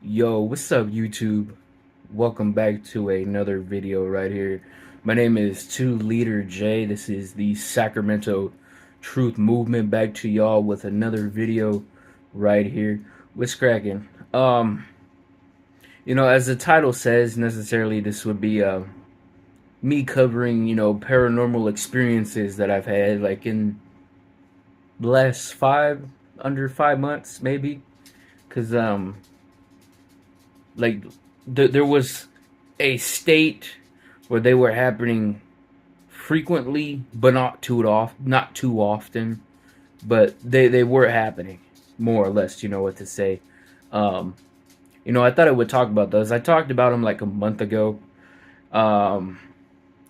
Yo, what's up, YouTube? Welcome back to another video right here. My name is 2 Leader J. This is the Sacramento Truth Movement. Back to y'all with another video right here. What's cracking? As the title says, necessarily this would be me covering, paranormal experiences that I've had, like in the last under 5 months, maybe. Cause like there was a state where they were happening frequently, but not too often. But they were happening more or less. You know what to say. Um, I thought I would talk about those. I talked about them like a month ago, a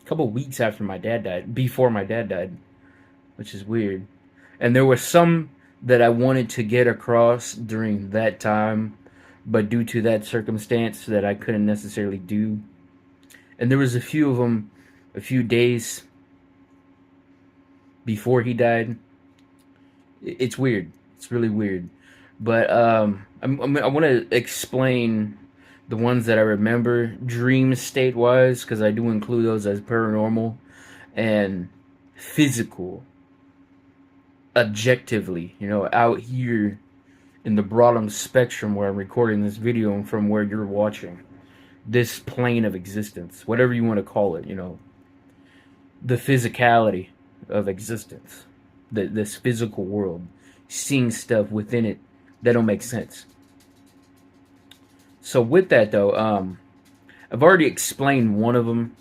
couple weeks after my dad died, before my dad died, which is weird. And there were some that I wanted to get across during that time, but due to that circumstance that I couldn't necessarily do. And there was a few of them, a few days before he died. It's weird. It's really weird. But I want to explain the ones that I remember dream state wise, because I do include those as paranormal and physical, objectively. Out here in the bottom spectrum where I'm recording this video and from where you're watching this plane of existence, whatever you want to call it. The physicality of existence, this physical world, seeing stuff within it that don't make sense. So with that though, I've already explained one of them.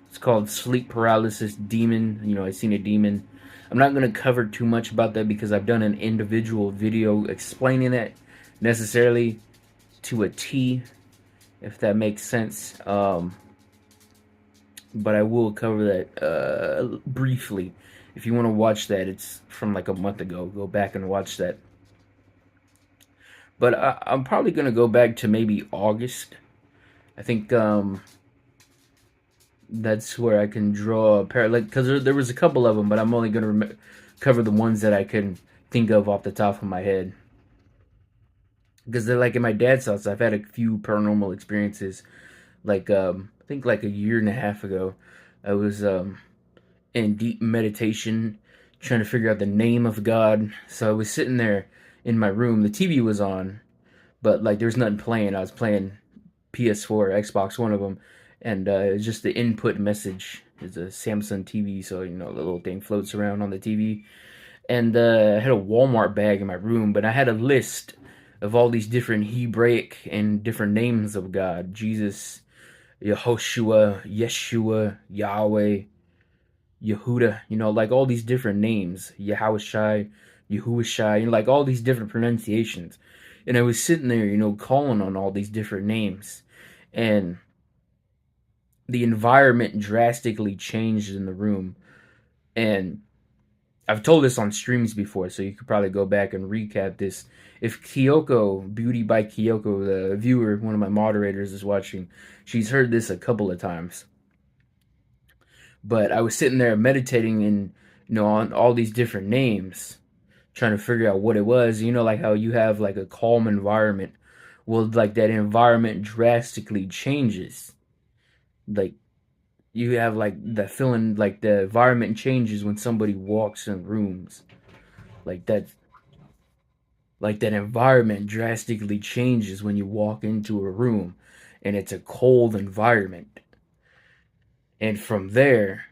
It's called sleep paralysis demon. I seen a demon. I'm not going to cover too much about that because I've done an individual video explaining that necessarily to a T, if that makes sense. But I will cover that briefly. If you want to watch that, it's from like a month ago. Go back and watch that. But I'm probably going to go back to maybe August. I think that's where I can draw a parallel. Because there was a couple of them, but I'm only going to cover the ones that I can think of off the top of my head. Because they're like in my dad's house, I've had a few paranormal experiences. Like I think like a year and a half ago, I was in deep meditation, trying to figure out the name of God. So I was sitting there in my room. The TV was on, but like there's nothing playing. I was playing PS4, Xbox, one of them, and it's just the input message. It's a Samsung TV, so the little thing floats around on the TV. And I had a Walmart bag in my room, but I had a list of all these different Hebraic and different names of God: Jesus, Yehoshua, Yeshua, Yahweh, Yehuda. Like all these different names: Yahushai, Yahushai, like all these different pronunciations. And I was sitting there, calling on all these different names, and the environment drastically changed in the room. And I've told this on streams before, so you could probably go back and recap this. If Kyoko, Beauty by Kyoko, the viewer, one of my moderators, is watching, she's heard this a couple of times. But I was sitting there meditating and, on all these different names, trying to figure out what it was. Like how you have like a calm environment. Well, like that environment drastically changes. Like you have like that feeling, like the environment changes when somebody walks in rooms. Like that environment drastically changes when you walk into a room and it's a cold environment. And from there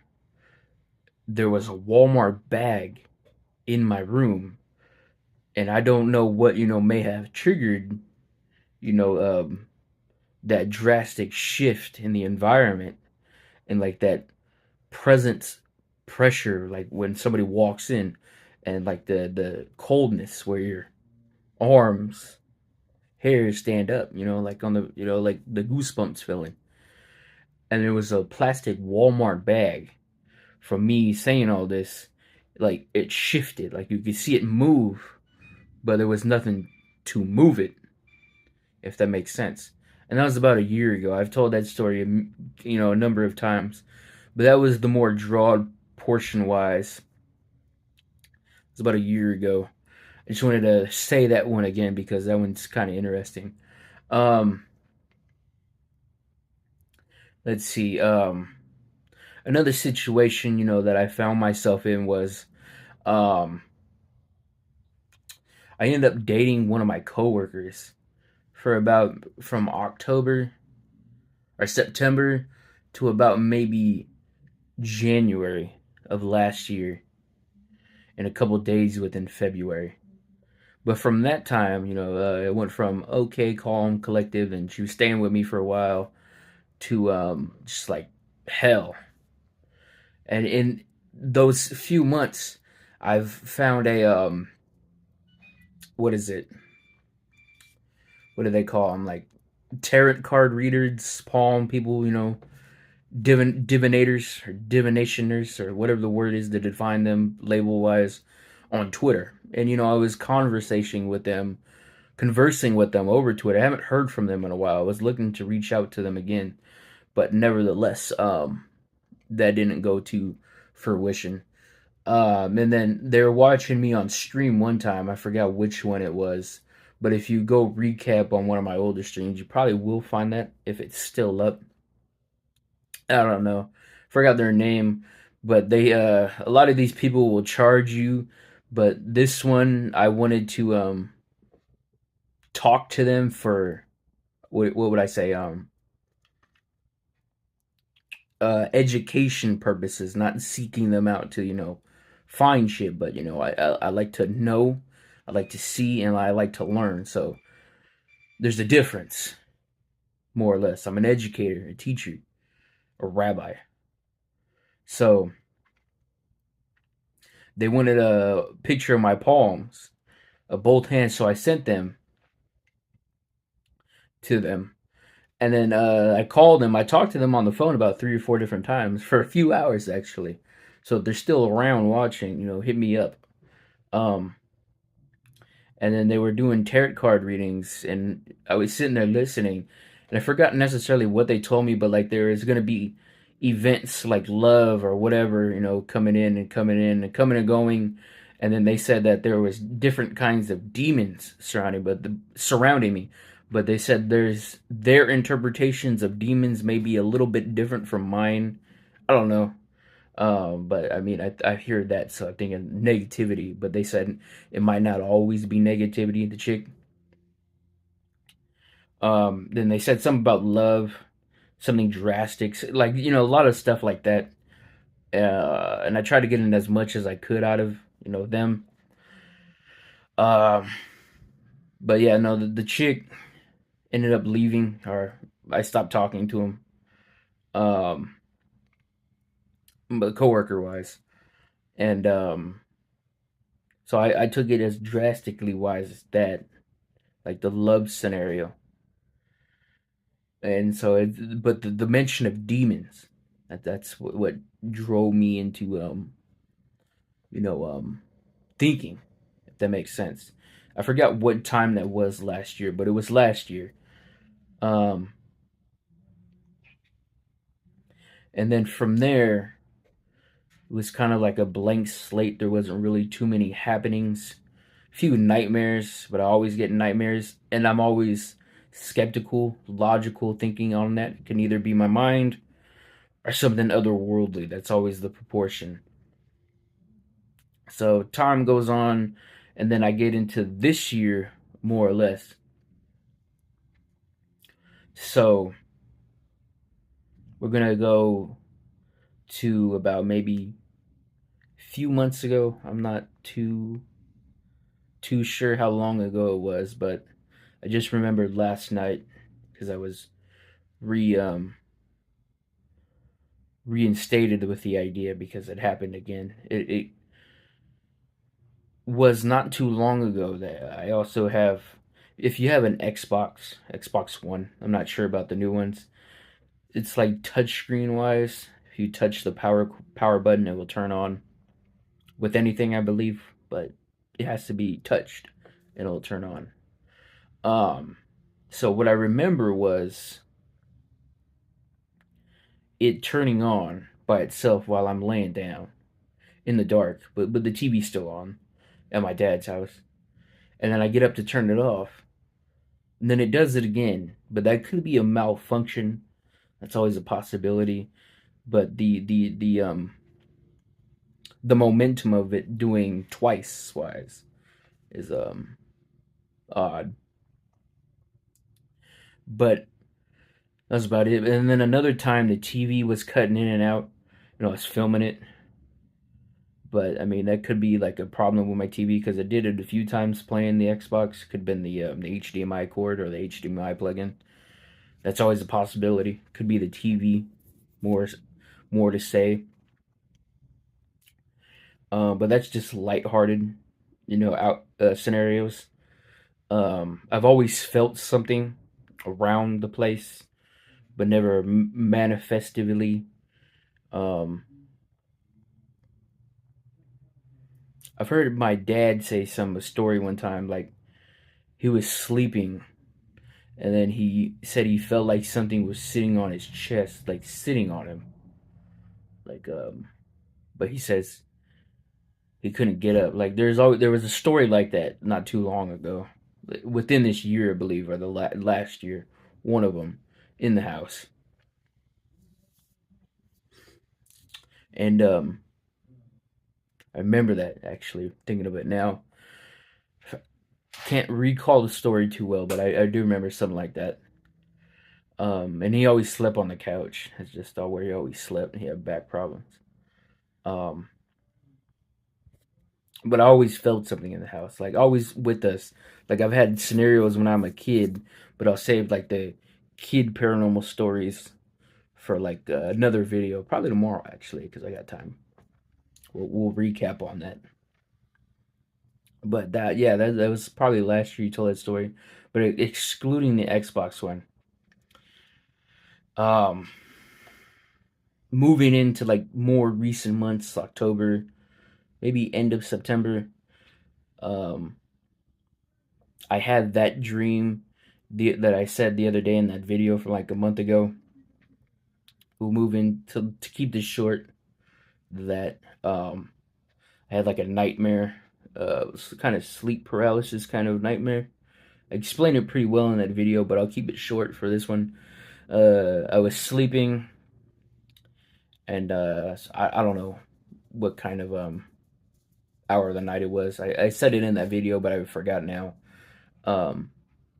was a Walmart bag in my room, and I don't know what may have triggered you know um that drastic shift in the environment, and like that presence pressure, like when somebody walks in, and like the coldness where your arms hairs stand up, like on the like the goosebumps feeling. And there was a plastic Walmart bag. From me saying all this, like it shifted, like you could see it move, but there was nothing to move it, if that makes sense. And that was about a year ago. I've told that story, a number of times, but that was the more drawn portion wise. It was about a year ago. I just wanted to say that one again because that one's kind of interesting. Um, let's see. Another situation, that I found myself in was, um, I ended up dating one of my coworkers for about from October or September to about maybe January of last year, and a couple days within February. But from that time, it went from okay, calm, collective, and she was staying with me for a while to just like hell. And in those few months, I've found a what is it? What do they call them? Like tarot card readers, palm people, divinators or divinationers or whatever the word is to define them label wise on Twitter. And I was conversing with them over Twitter. I haven't heard from them in a while. I was looking to reach out to them again, but nevertheless, that didn't go to fruition. And then they were watching me on stream one time. I forgot which one it was, but if you go recap on one of my older streams, you probably will find that if it's still up. I don't know. Forgot their name, but they a lot of these people will charge you, but this one I wanted to talk to them for what would I say education purposes, not seeking them out to find shit, but I like to know, I like to see, and I like to learn. So there's a difference, more or less. I'm an educator, a teacher, a rabbi. So they wanted a picture of my palms, of both hands, so I sent them to them. And then I called them. I talked to them on the phone about 3 or 4 different times for a few hours actually. So if they're still around watching, hit me up. Um, and then they were doing tarot card readings, and I was sitting there listening, and I forgot necessarily what they told me, but like there is going to be events like love or whatever, coming in and coming in and coming and going. And then they said that there was different kinds of demons surrounding me, but they said their interpretations of demons may be a little bit different from mine. I don't know. But I mean, I hear that, so I think of negativity. But they said it might not always be negativity. The chick. Then they said something about love, something drastic, like a lot of stuff like that. And I tried to get in as much as I could out of them. Um, but yeah, no, the chick ended up leaving, or I stopped talking to him. Um, but coworker wise, and so I took it as drastically wise as that, like the love scenario. And so but the mention of demons, that's what drove me into you know thinking, if that makes sense. I forgot what time that was last year, but it was last year. um and then from there it was kind of like a blank slate. There wasn't really too many happenings, few nightmares, but I always get nightmares, and I'm always skeptical, logical thinking on that. It can either be my mind or something otherworldly. That's always the proportion. So time goes on, and then I get into this year, more or less. So we're gonna go to about maybe a few months ago. I'm not too sure how long ago it was, but I just remembered last night because I was re reinstated with the idea because it happened again. It was not too long ago that I also have. If you have an Xbox One, I'm not sure about the new ones. It's like touchscreen wise. If you touch the power button, it will turn on with anything, I believe, but it has to be touched and it'll turn on. Um, so what I remember was it turning on by itself while I'm laying down in the dark, but the TV's still on at my dad's house. And then I get up to turn it off, And then it does it again, but that could be a malfunction. That's always a possibility. But the momentum of it doing twice wise is odd. But that's about it. And then another time the TV was cutting in and out. I was filming it, but I mean that could be like a problem with my TV because I did it a few times playing the Xbox. Could have been the HDMI cord or the HDMI plug-in. That's always a possibility. Could be the TV. More more to say. But that's just lighthearted, out scenarios. I've always felt something around the place, but never manifestively. Um, I've heard my dad say a story one time, like he was sleeping, and then he said he felt like something was sitting on his chest, like sitting on him, like But he says he couldn't get up. Like there was a story like that not too long ago, within this year, I believe, or the last year, one of them in the house, and I remember that actually thinking of it now. Can't recall the story too well, but I do remember something like that. And he always slept on the couch. That's just all where he always slept, and he had back problems. Um, but I always felt something in the house, like always with us. Like I've had scenarios when I'm a kid, but I'll save like the kid paranormal stories for like another video, probably tomorrow actually, because I got time. We'll recap on that. But that was probably last year you told that story. But excluding the Xbox one, um, moving into like more recent months, October, maybe end of September, um, I had that dream that I said the other day in that video from like a month ago. We'll move in to keep this short. That I had like a nightmare, it was kind of sleep paralysis kind of nightmare. I explained it pretty well in that video, but I'll keep it short for this one. I was sleeping, and I don't know what kind of hour of the night it was. I said it in that video, but I forgot now. Um,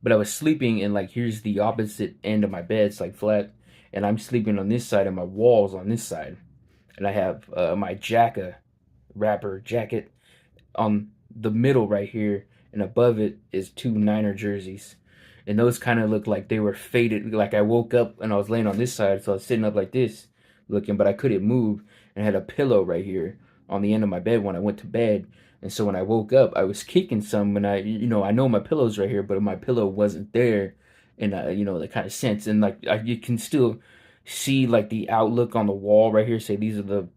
but I was sleeping, and like here's the opposite end of my bed. It's like flat, and I'm sleeping on this side, and my walls on this side, and I have my Jacka wrapper jacket on the middle right here, and above it is two Niner jerseys. And those kind of look like they were faded. Like I woke up and I was laying on this side, so I was sitting up like this, looking, but I couldn't move, and I had a pillow right here on the end of my bed when I went to bed. And so when I woke up, I was kicking some, and I know my pillow's right here, but my pillow wasn't there, and that kind of sense, and like you can still see like the outlook on the wall right here. Say these are the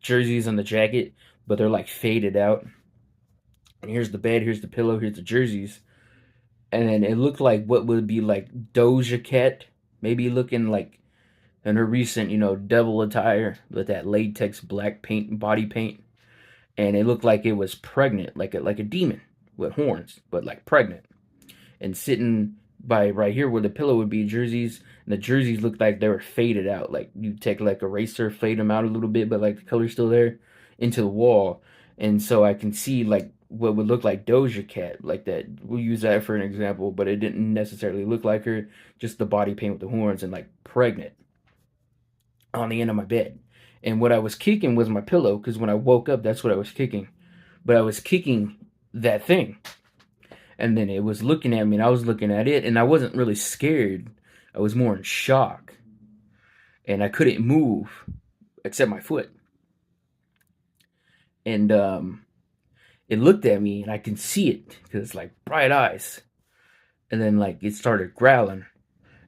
jerseys on the jacket, but they're like faded out. And here's the bed, here's the pillow, here's the jerseys. And then it looked like what would be like Doja Cat, maybe looking like in her recent, devil attire with that latex black paint, body paint. And it looked like it was pregnant, like a demon with horns, but like pregnant. And sitting by right here where the pillow would be, jerseys, and the jerseys looked like they were faded out. Like you take like a eraser, fade them out a little bit, but like the color's still there into the wall. And so I can see like what would look like Doja Cat, like that. We'll use that for an example, but it didn't necessarily look like her, just the body paint with the horns and like pregnant on the end of my bed. And what I was kicking was my pillow, because when I woke up, that's what I was kicking. But I was kicking that thing. And then it was looking at me, and I was looking at it, and I wasn't really scared. I was more in shock. And I couldn't move except my foot. And it looked at me, and I can see it because it's like bright eyes. And then like it started growling.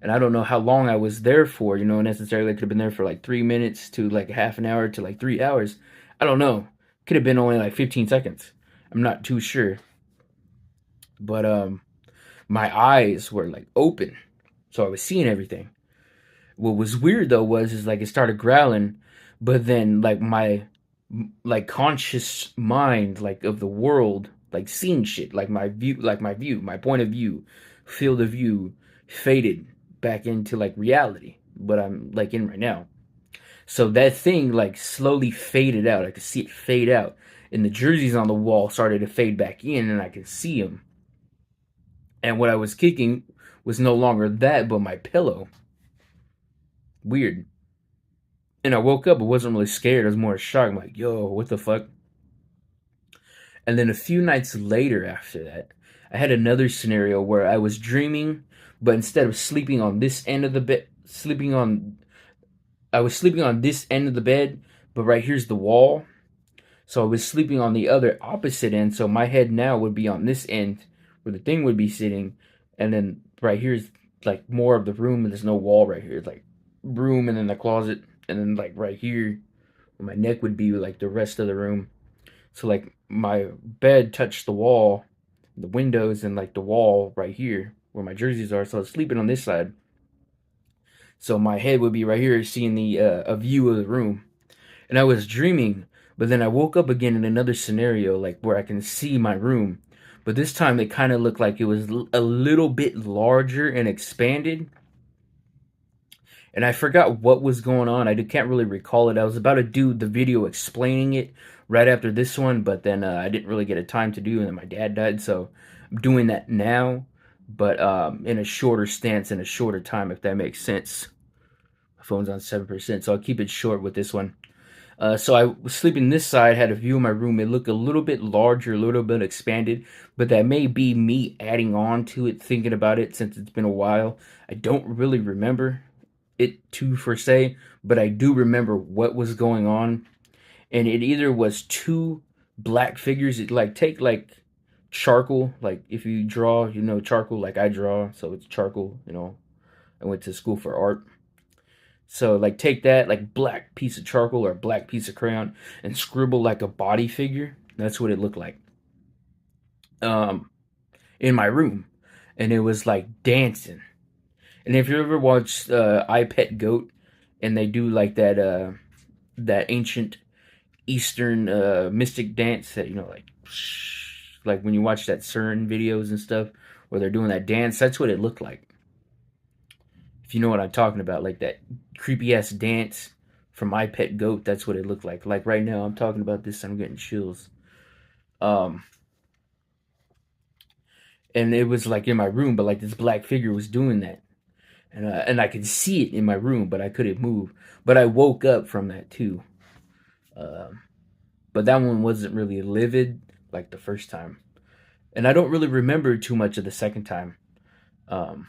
And I don't know how long I was there for, necessarily. I could have been there for like 3 minutes to like half an hour to like 3 hours. I don't know. Could have been only like 15 seconds. I'm not too sure. But my eyes were like open, so I was seeing everything. What was weird though is like it started growling, but then like my like conscious mind like of the world like seeing shit, my point of view, field of view faded back into like reality, what I'm like in right now. So that thing like slowly faded out. I could see it fade out, and the jerseys on the wall started to fade back in, and I could see them. And what I was kicking was no longer that, but my pillow. Weird. And I woke up. I wasn't really scared. I was more shocked. I'm like, yo, what the fuck? And then a few nights later after that, I had another scenario where I was dreaming, but instead of sleeping on this end of the bed, I was sleeping on this end of the bed, but right here's the wall. So I was sleeping on the other opposite end. So my head now would be on this end where the thing would be sitting. And then right here's like more of the room, and there's no wall right here. It's like room and then the closet. And then like right here where my neck would be like the rest of the room. So like my bed touched the wall, the windows, and like the wall right here where my jerseys are. So I was sleeping on this side. So my head would be right here, seeing the a view of the room. And I was dreaming, but then I woke up again in another scenario, like where I can see my room. But this time it kind of looked like it was a little bit larger and expanded. And I forgot what was going on. I can't really recall it. I was about to do the video explaining it right after this one, but then I didn't really get a time to do, and then my dad died, so I'm doing that now, but in a shorter stance, in a shorter time, if that makes sense. My phone's on 7%, so I'll keep it short with this one. So I was sleeping this side, had a view of my room. It looked a little bit larger, a little bit expanded, but that may be me adding on to it, thinking about it since it's been a while. I don't really remember it to per se, but I do remember what was going on. And it either was two black figures. It like take like charcoal, like if you draw, charcoal like I draw, so it's charcoal, I went to school for art. So like take that like black piece of charcoal or black piece of crayon and scribble like a body figure. That's what it looked like. Um in my room. And it was like dancing. And if you ever watched I Pet Goat, and they do like that ancient Eastern mystic dance that like when you watch that CERN videos and stuff where they're doing that dance, that's what it looked like. If you know what I'm talking about, like that creepy ass dance from My Pet Goat, that's what it looked like. Like right now, I'm talking about this, I'm getting chills. Um, and it was like in my room, but like this black figure was doing that, and I could see it in my room, but I couldn't move. But I woke up from that too. Um, but that one wasn't really livid like the first time, and I don't really remember too much of the second time. Um,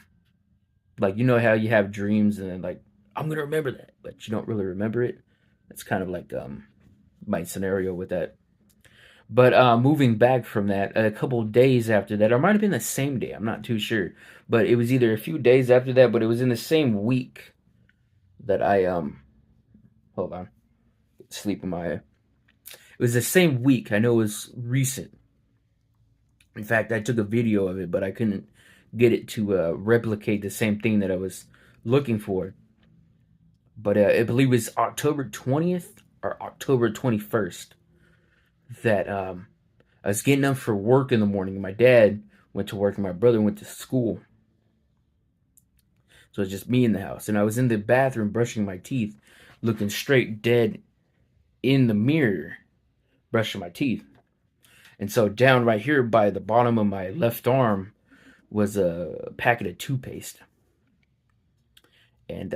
like you know how you have dreams and then like I'm gonna remember that, but you don't really remember it. That's kind of like my scenario with that. But moving back from that, a couple days after that, or it might have been the same day, I'm not too sure. But it was either a few days after that, but it was in the same week that I hold on, sleep in my eye. It was the same week. I know it was recent. In fact, I took a video of it, but I couldn't get it to replicate the same thing that I was looking for. But I believe it was October 20th or October 21st that I was getting up for work in the morning. My dad went to work and my brother went to school. So it's just me in the house. And I was in the bathroom brushing my teeth, looking straight dead in the mirror, brushing my teeth. And so down right here by the bottom of my left arm was a packet of toothpaste. And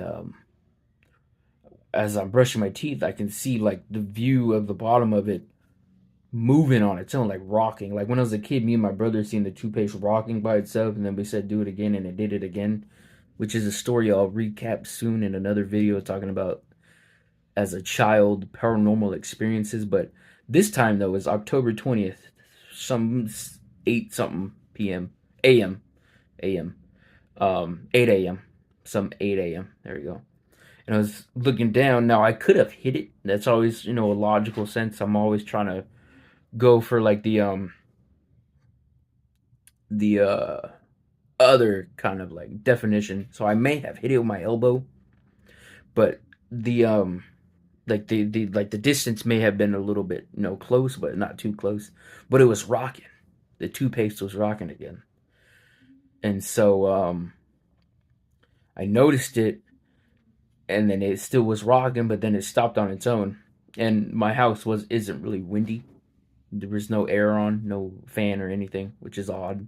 as I'm brushing my teeth, I can see like the view of the bottom of it moving on its own, like rocking. Like when I was a kid, me and my brother seen the toothpaste rocking by itself, and then we said do it again, and it did it again, which is a story I'll recap soon in another video talking about as a child paranormal experiences. But this time though was October 20th, some 8 something p.m. a.m. a.m. 8 a.m. some 8 a.m. There you go. And I was looking down. Now I could have hit it. That's always, a logical sense. I'm always trying to go for like the other kind of like definition. So I may have hit it with my elbow, but the the distance may have been a little bit close, but not too close. But it was rocking. the toothpaste was rocking again. And so I noticed it, and then it still was rocking, but then it stopped on its own. And my house isn't really windy. There was no air on, no fan or anything, which is odd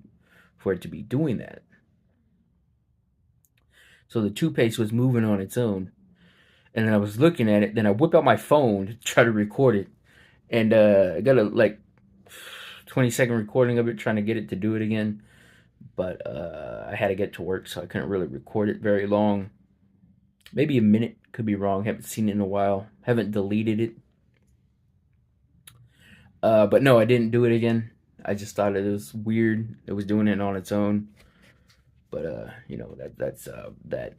for it to be doing that. So the toothpaste was moving on its own, and then I was looking at it. Then I whip out my phone to try to record it, and I got a 20-second recording of it, trying to get it to do it again. But I had to get to work, so I couldn't really record it very long. Maybe a minute, could be wrong. Haven't seen it in a while. Haven't deleted it. But no, I didn't do it again. I just thought it was weird. It was doing it on its own. But that's that.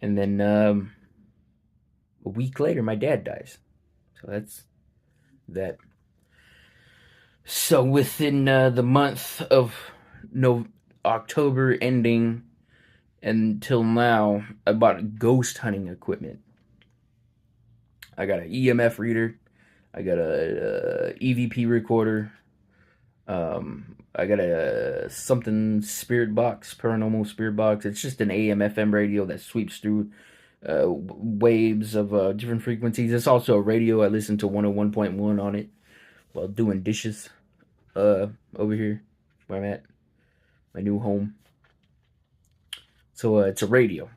And then a week later, my dad dies. So that's that. So within the month of October ending until now, I bought ghost hunting equipment. I got an EMF reader. I got a EVP recorder. I got a something spirit box, paranormal spirit box. It's just an AM/FM radio that sweeps through waves of different frequencies. It's also a radio. I listen to 101.1 on it while doing dishes over here where I'm at, my new home. So it's a radio.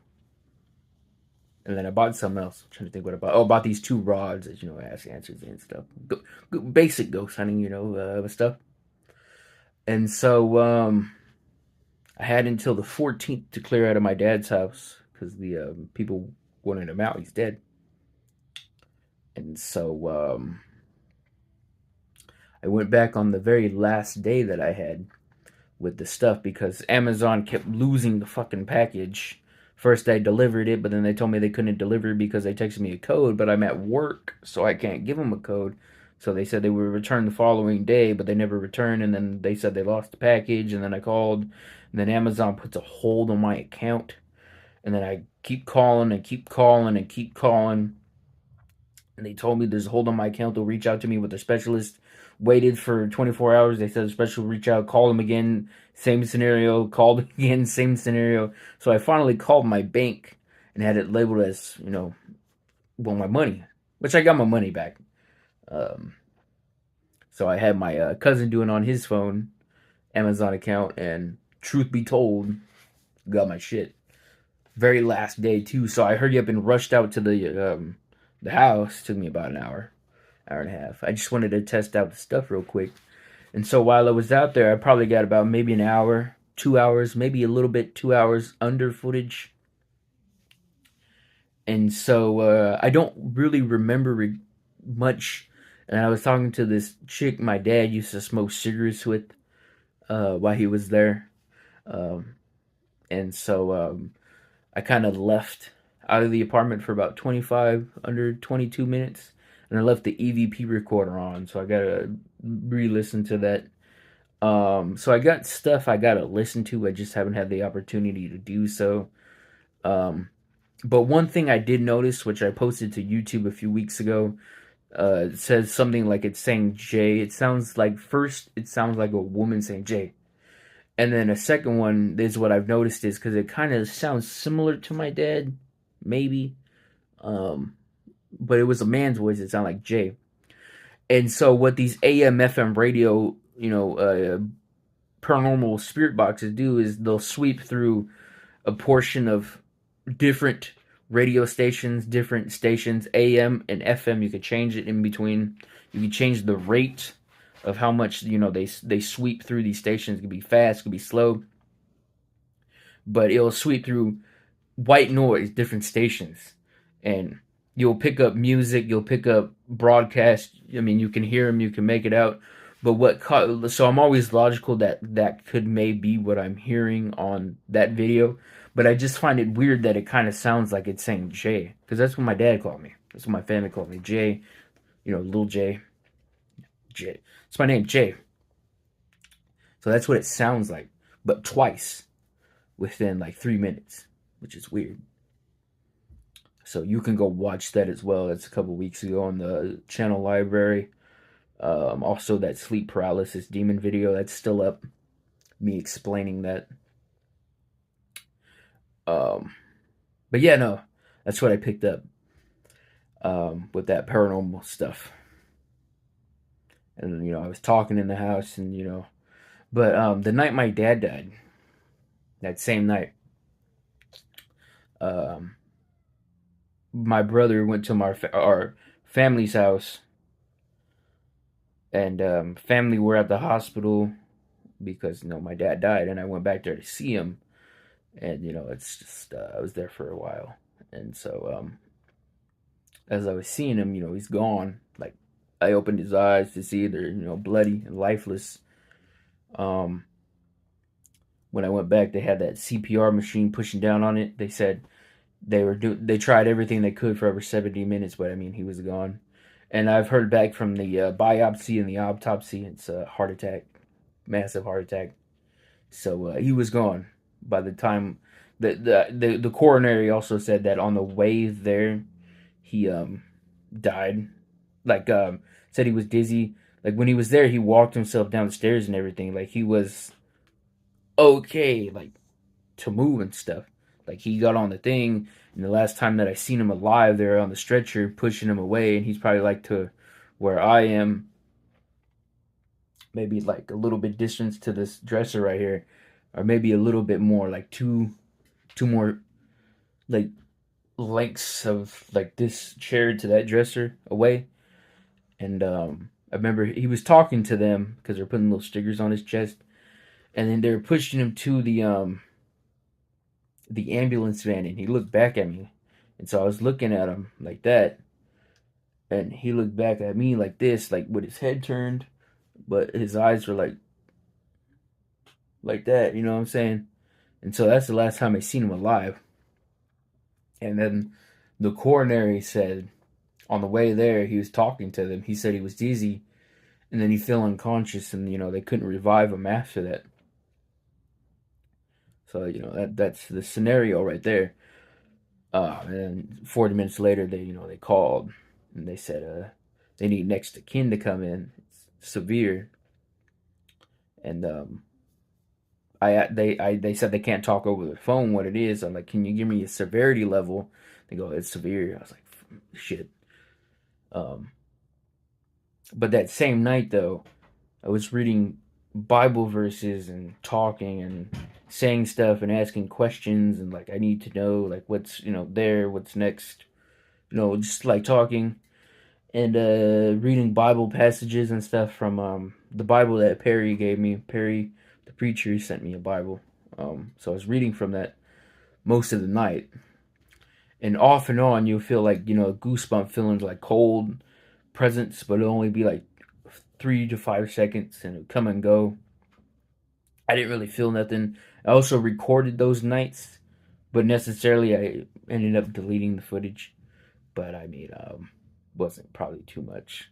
And then I bought something else. I'm trying to think what I bought. Oh, I bought these 2 rods that, ask answers and stuff. Basic ghost hunting, stuff. And so I had until the 14th to clear out of my dad's house because the people wanted him out. He's dead. And so I went back on the very last day that I had with the stuff because Amazon kept losing the fucking package. First I delivered it, but then they told me they couldn't deliver it because they texted me a code, but I'm at work, so I can't give them a code. So they said they would return the following day, but they never returned, and then they said they lost the package, and then I called, and then Amazon puts a hold on my account, and then I keep calling and keep calling and keep calling, and they told me there's a hold on my account. They'll reach out to me with their specialist. Waited for 24 hours. They said the specialist will reach out, call them again, same scenario, called again, same scenario. So I finally called my bank and had it labeled as, my money, which I got my money back. So I had my cousin doing on his phone, Amazon account, and truth be told, got my shit. Very last day too, so I hurried up and rushed out to the house. Took me about an hour and a half. I just wanted to test out the stuff real quick. And so while I was out there, I probably got about maybe an hour, 2 hours, maybe a little bit, 2 hours under footage. And so I don't really remember much. And I was talking to this chick my dad used to smoke cigarettes with while he was there. And so I kind of left out of the apartment for about 22 minutes. And I left the EVP recorder on, so I gotta re-listen to that. So I got stuff I gotta listen to. I just haven't had the opportunity to do so. But one thing I did notice, which I posted to YouTube a few weeks ago, it says something like it's saying J. It sounds like a woman saying J. And then a second one is what I've noticed is because it kind of sounds similar to my dad, maybe. But it was a man's voice. It sounded like Jay. And so what these AM/FM radio, paranormal spirit boxes do is they'll sweep through a portion of different radio stations, different stations, AM and FM. You could change it in between. You can change the rate of how much, they sweep through these stations. It could be fast, it could be slow. But it'll sweep through white noise, different stations. And you'll pick up music, you'll pick up broadcast. I mean, you can hear them, you can make it out. But so I'm always logical that could maybe what I'm hearing on that video. But I just find it weird that it kind of sounds like it's saying Jay. Because that's what my dad called me. That's what my family called me. Jay. Little Jay. Jay. It's my name, Jay. So that's what it sounds like. But twice. Within 3 minutes. Which is weird. So you can go watch that as well. That's a couple weeks ago on the channel library. Also, that sleep paralysis demon video, that's still up. Me explaining that. Um, but yeah, no, that's what I picked up with that paranormal stuff. And I was talking in the house, and but the night my dad died, that same night, um, my brother went to our family's house, and family were at the hospital because my dad died, and I went back there to see him, and it's just I was there for a while, and so as I was seeing him, he's gone. Like I opened his eyes to see they're bloody and lifeless. Um, when I went back, they had that CPR machine pushing down on it. They said they tried everything they could for over 70 minutes, but I mean he was gone. And I've heard back from the biopsy and the autopsy. It's a heart attack, massive heart attack. So he was gone by the time the coronary also said that on the way there he died. Like said he was dizzy. Like when he was there, he walked himself down the stairs and everything. Like he was okay, like to move and stuff. Like he got on the thing, and the last time that I seen him alive, they're on the stretcher pushing him away, and he's probably like to where I am, maybe like a little bit distance to this dresser right here, or maybe a little bit more, like two more like lengths of like this chair to that dresser away. And I remember he was talking to them because they're putting little stickers on his chest, and then they were pushing him to the ambulance van, and he looked back at me, and so I was looking at him like that, and he looked back at me like this, like with his head turned, but his eyes were like that, you know what I'm saying? And so that's the last time I seen him alive. And then the coronary said on the way there he was talking to them. He said he was dizzy, and then he fell unconscious, and they couldn't revive him after that. So that's the scenario right there. And then 40 minutes later, they called, and they said they need next of kin to come in. It's severe, and they said they can't talk over the phone what it is. I'm like, can you give me a severity level? They go, it's severe. I was like, shit. Um, but that same night though, I was reading Bible verses and talking and saying stuff and asking questions, and like I need to know like what's there, what's next, just like talking and reading Bible passages and stuff from the Bible that Perry gave me. Perry, the preacher, sent me a Bible, so I was reading from that most of the night, and off and on you'll feel like goosebump feelings, like cold presence, but it'll only be like 3 to 5 seconds, and it'll come and go. I didn't really feel nothing. I also recorded those nights, but necessarily I ended up deleting the footage. But I mean, wasn't probably too much.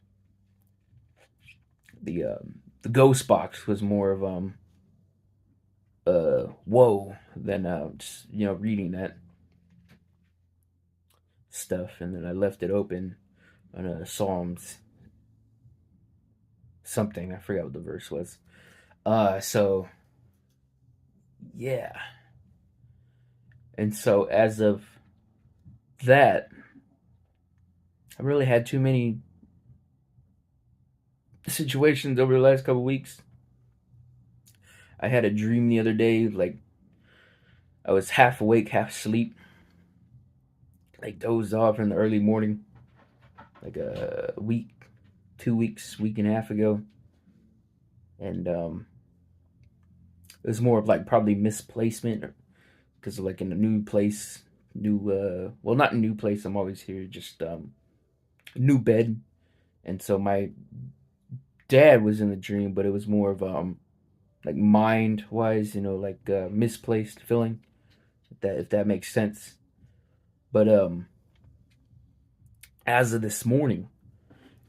The ghost box was more of whoa than just reading that stuff, and then I left it open on Psalms something. I forgot what the verse was. So yeah, and so as of that, I really had too many situations over the last couple weeks. I had a dream the other day, like I was half awake, half asleep, like dozed off in the early morning, like a week, 2 weeks, week and a half ago, and it was more of like probably misplacement because like in a new place, well, not a new place. I'm always here, just new bed, and so my dad was in the dream, but it was more of like mind wise, like misplaced feeling. If that makes sense. But as of this morning,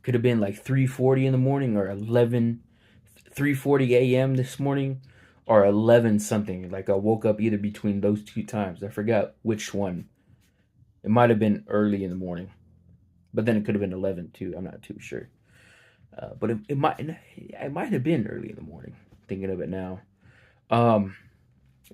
could have been like 3:40 in the morning or 3:40 a.m. this morning or 11 something. Like I woke up either between those two times. I forgot which one. It might have been early in the morning, but then it could have been 11 too. I'm not too sure. But it might have been early in the morning. Thinking of it now. Um,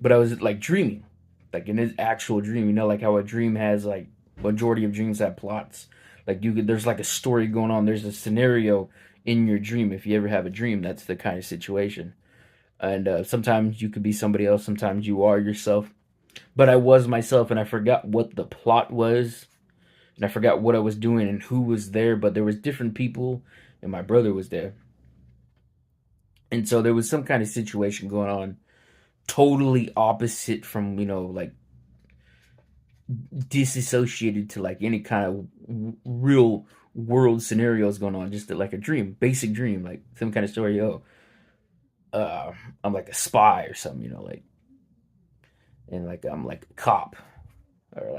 but I was like dreaming, like in his actual dream. You know, like how a dream has like majority of dreams have plots. Like there's like a story going on. There's a scenario in your dream. If you ever have a dream, that's the kind of situation. And sometimes you could be somebody else. Sometimes you are yourself. But I was myself, and I forgot what the plot was, and I forgot what I was doing and who was there. But there was different people, and my brother was there, and so there was some kind of situation going on, totally opposite from like disassociated to like any kind of real world scenarios going on, just like a dream, basic dream, like some kind of story. Oh, uh, I'm like a spy or something, like, and like I'm like a cop, or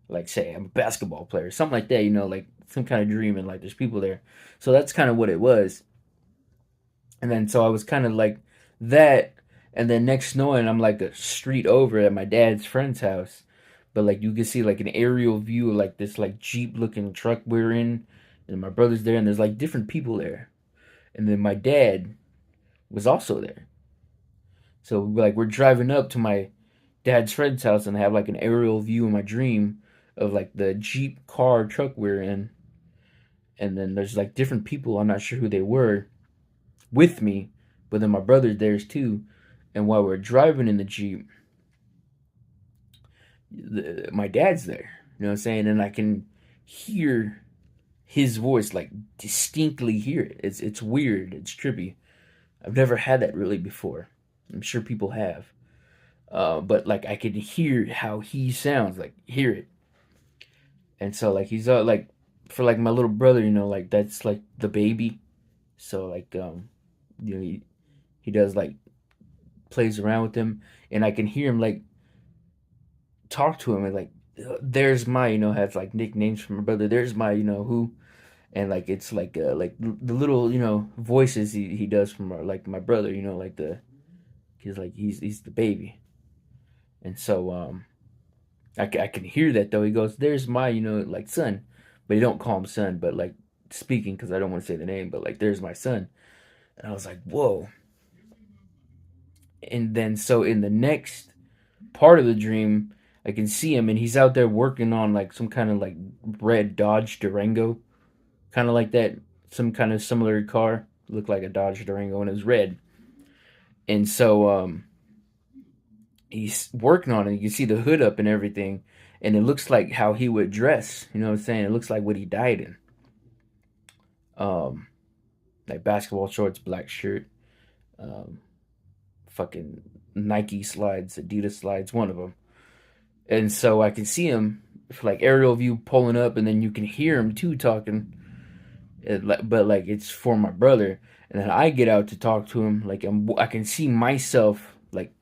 like say I'm a basketball player, something like that, like some kind of dream, and like there's people there. So that's kind of what it was. And then so I was kind of like that, and then next knowing I'm like a street over at my dad's friend's house, but like you can see like an aerial view of like this like Jeep looking truck we're in, and my brother's there, and there's like different people there, and then my dad was also there. So like we're driving up to my dad's friend's house, and I have like an aerial view in my dream of like the Jeep car truck we're in, and then there's like different people, I'm not sure who they were, with me, but then my brother's there too. And while we're driving in the Jeep, my dad's there. You know what I'm saying? And I can hear his voice, like distinctly hear it. It's weird. It's trippy. I've never had that really before. I'm sure people have. But like I can hear how he sounds, like hear it. And so like he's like for like my little brother, like that's like the baby. So like he does like plays around with him, and I can hear him like talk to him, and like there's my has like nicknames for my brother. There's my who, and like it's like the little voices he does from like my brother. Like he's the baby, and so I can hear that though. He goes, "There's my like son," but he don't call him son, but like speaking because I don't want to say the name, but like there's my son, and I was like, whoa. And then so in the next part of the dream, I can see him, and he's out there working on like some kind of like red Dodge Durango, kind of like that, some kind of similar car, looked like a Dodge Durango, and it was red. And so he's working on it. You can see the hood up and everything, and it looks like how he would dress. You know what I'm saying? It looks like what he died in. Um, like basketball shorts, black shirt, um, fucking Nike slides, Adidas slides, one of them. And so I can see him like aerial view pulling up, and then you can hear him too talking, but like it's for my brother. And then I get out to talk to him, like I can see myself, like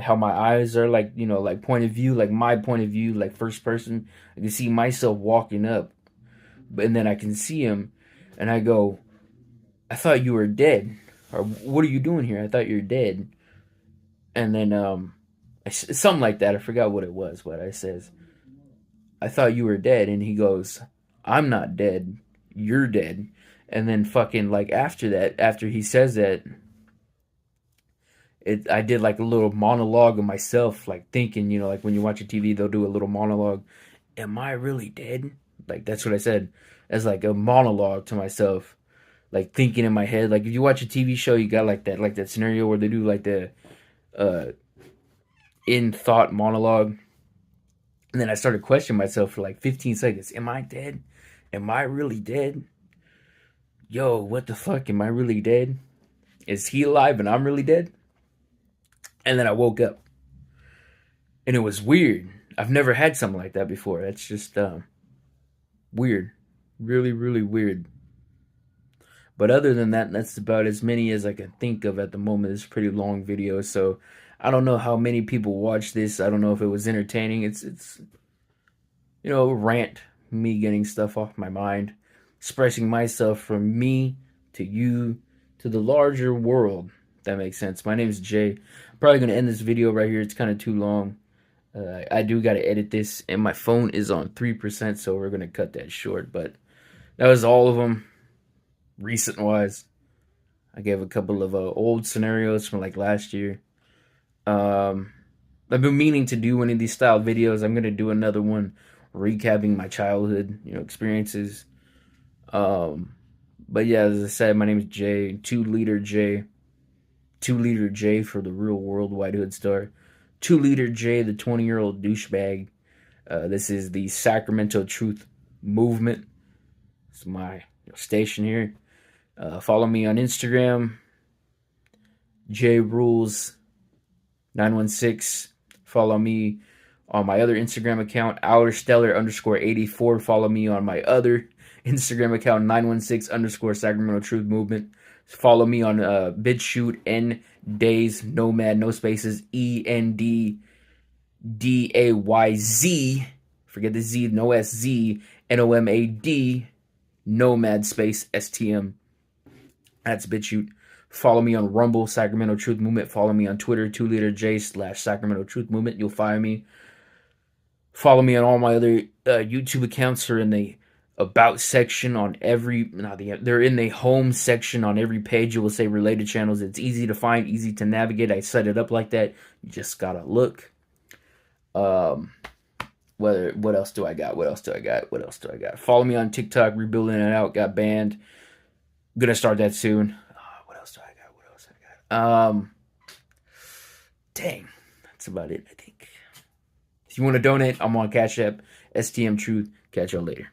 how my eyes are, like like point of view, like my point of view, like first person. I can see myself walking up, and then I can see him, and I go, "I thought you were dead, or what are you doing here? I thought you were dead." And then something like that. I forgot what it was. What I says, "I thought you were dead," and he goes, "I'm not dead. You're dead." And then fucking like after that, after he says that, I did like a little monologue of myself, like thinking, like when you watch a TV, they'll do a little monologue. Am I really dead? Like that's what I said, as like a monologue to myself, like thinking in my head. Like if you watch a TV show, you got like that scenario where they do like the uh in thought monologue. And then I started questioning myself for like 15 seconds. Am I dead? Am I really dead? Yo, what the fuck? Am I really dead? Is he alive and I'm really dead? And then I woke up, and it was weird. I've never had something like that before. That's just weird. Really, really weird. But other than that, that's about as many as I can think of at the moment. It's a pretty long video, so I don't know how many people watch this. I don't know if it was entertaining. It's rant, me getting stuff off my mind, expressing myself from me to you to the larger world. If that makes sense. My name is Jay. I'm probably gonna end this video right here. It's kind of too long. I do got to edit this, and my phone is on 3%, so we're gonna cut that short. But that was all of them. recent wise. I gave a couple of old scenarios from like last year. Um, I've been meaning to do one of these style videos. I'm gonna do another one recapping my childhood, experiences. Um, but yeah, as I said, my name is Jay, 2 Liter J, 2 Liter J for the real world White Hood Star, 2 Liter J, the 20-year-old douchebag. This is the Sacramento Truth Movement. It's my station here. Follow me on Instagram, JRules916. Follow me on my other Instagram account, OurStellar_84. Follow me on my other Instagram account, 916_ Sacramento Truth Movement. Follow me on BitChute, NDayz, Nomad, no spaces, ENDDAYZ. Forget the Z, no SZ, NOMAD, Nomad space STM. That's BitChute. Follow me on Rumble, Sacramento Truth Movement. Follow me on Twitter, 2Liter J/Sacramento Truth Movement. You'll find me. Follow me on all my other YouTube accounts. Are in the about section on they're in the home section on every page. You will say related channels. It's easy to find, easy to navigate. I set it up like that. You just gotta look. What else do I got? Follow me on TikTok, Rebuilding It Out, got banned. Gonna start that soon. What else do I got? Dang, that's about it, I think. If you want to donate, I'm on Cash App, STM Truth. Catch y'all later.